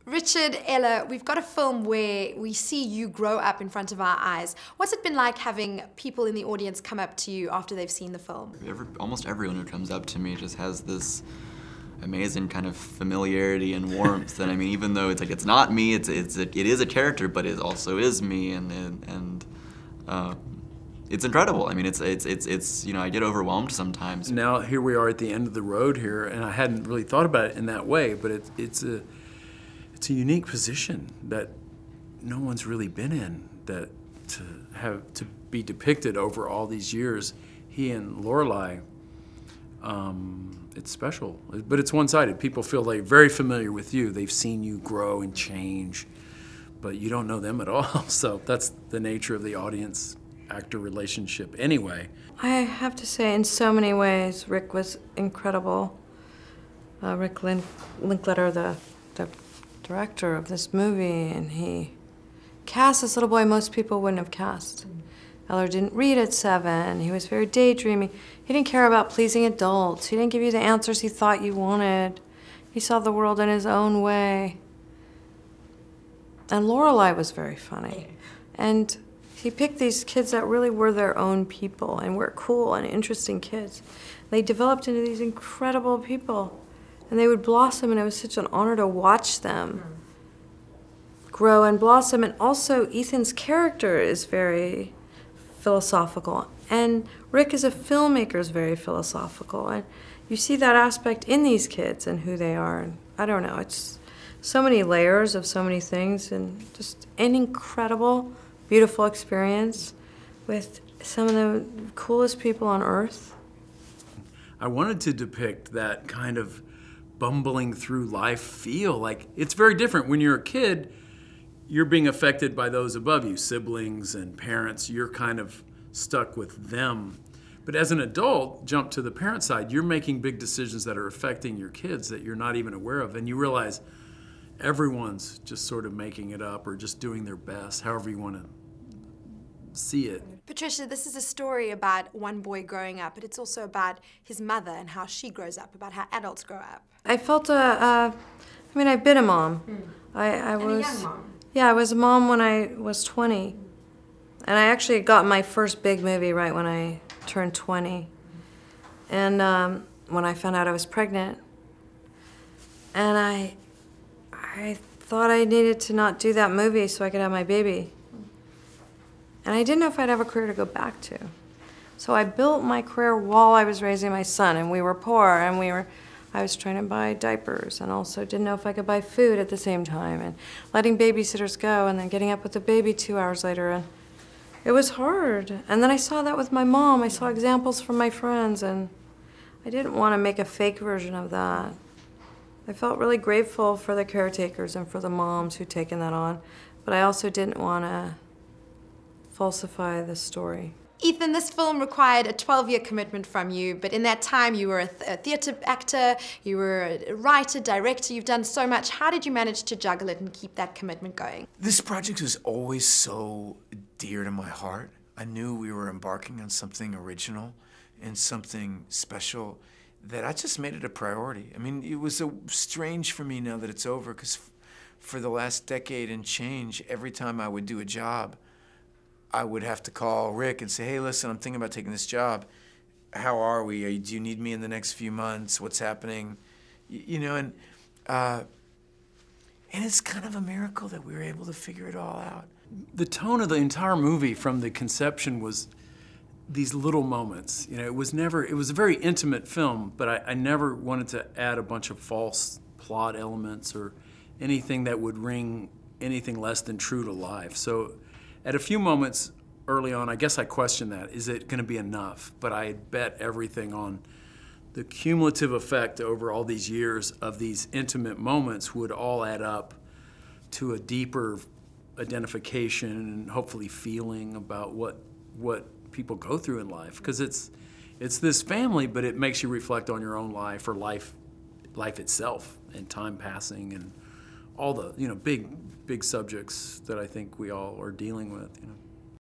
Richard, Ella, we've got a film where we see you grow up in front of our eyes. What's it been like having people in the audience come up to you after they've seen the film? Almost everyone who comes up to me just has this amazing kind of familiarity and warmth. And I mean, even though it's not me, it is a character, but it also is me, and it's incredible. I mean, it's you know, I get overwhelmed sometimes. Now here we are at the end of the road here, and I hadn't really thought about it in that way, but it's a unique position that no one's really been in, that to be depicted over all these years, he and Lorelei, it's special, but it's one-sided. People feel they're very familiar with you. They've seen you grow and change, but you don't know them at all. So that's the nature of the audience-actor relationship anyway. I have to say, in so many ways, Rick was incredible. Rick Linklater, the director of this movie, and he cast this little boy most people wouldn't have cast. Eller didn't read at 7. He was very daydreamy. He didn't care about pleasing adults. He didn't give you the answers he thought you wanted. He saw the world in his own way. And Lorelei was very funny. And he picked these kids that really were their own people and were cool and interesting kids. They developed into these incredible people. And they would blossom, and it was such an honor to watch them grow and blossom. And also, Ethan's character is very philosophical. And Rick as a filmmaker is very philosophical. And you see that aspect in these kids and who they are. And I don't know, it's so many layers of so many things, and just an incredible, beautiful experience with some of the coolest people on earth. I wanted to depict that kind of bumbling through life feel. Like, it's very different. When you're a kid, you're being affected by those above you, siblings and parents. You're kind of stuck with them. But as an adult, jump to the parent side, you're making big decisions that are affecting your kids that you're not even aware of. And you realize everyone's just sort of making it up or just doing their best, however you want to see it. Patricia, this is a story about one boy growing up, but it's also about his mother and how she grows up, about how adults grow up. I felt I mean, I've been a mom. I was a young mom. Yeah, I was a mom when I was 20. And I actually got my first big movie right when I turned 20. And when I found out I was pregnant. And I thought I needed to not do that movie so I could have my baby. And I didn't know if I'd have a career to go back to. So I built my career while I was raising my son, and we were poor, and I was trying to buy diapers, and also didn't know if I could buy food at the same time, and letting babysitters go, and then getting up with the baby 2 hours later, and it was hard. And then I saw that with my mom. I saw examples from my friends, and I didn't want to make a fake version of that. I felt really grateful for the caretakers and for the moms who'd taken that on, but I also didn't want to falsify the story. Ethan, this film required a 12-year commitment from you, but in that time you were a theatre actor, you were a writer, director, you've done so much. How did you manage to juggle it and keep that commitment going? This project was always so dear to my heart. I knew we were embarking on something original and something special that I just made it a priority. I mean, it was so strange for me now that it's over, because for the last decade and change, every time I would do a job, I would have to call Rick and say, hey, listen, I'm thinking about taking this job. How are we? Do you need me in the next few months? What's happening? You know, and it's kind of a miracle that we were able to figure it all out. The tone of the entire movie from the conception was these little moments. You know, it was a very intimate film, but I never wanted to add a bunch of false plot elements or anything that would ring anything less than true to life. So at a few moments early on, I guess I questioned that. Is it going to be enough? But I had bet everything on the cumulative effect over all these years of these intimate moments would all add up to a deeper identification and hopefully feeling about what people go through in life. Because it's this family, but it makes you reflect on your own life or life itself and time passing and all the big subjects that I think we all are dealing with.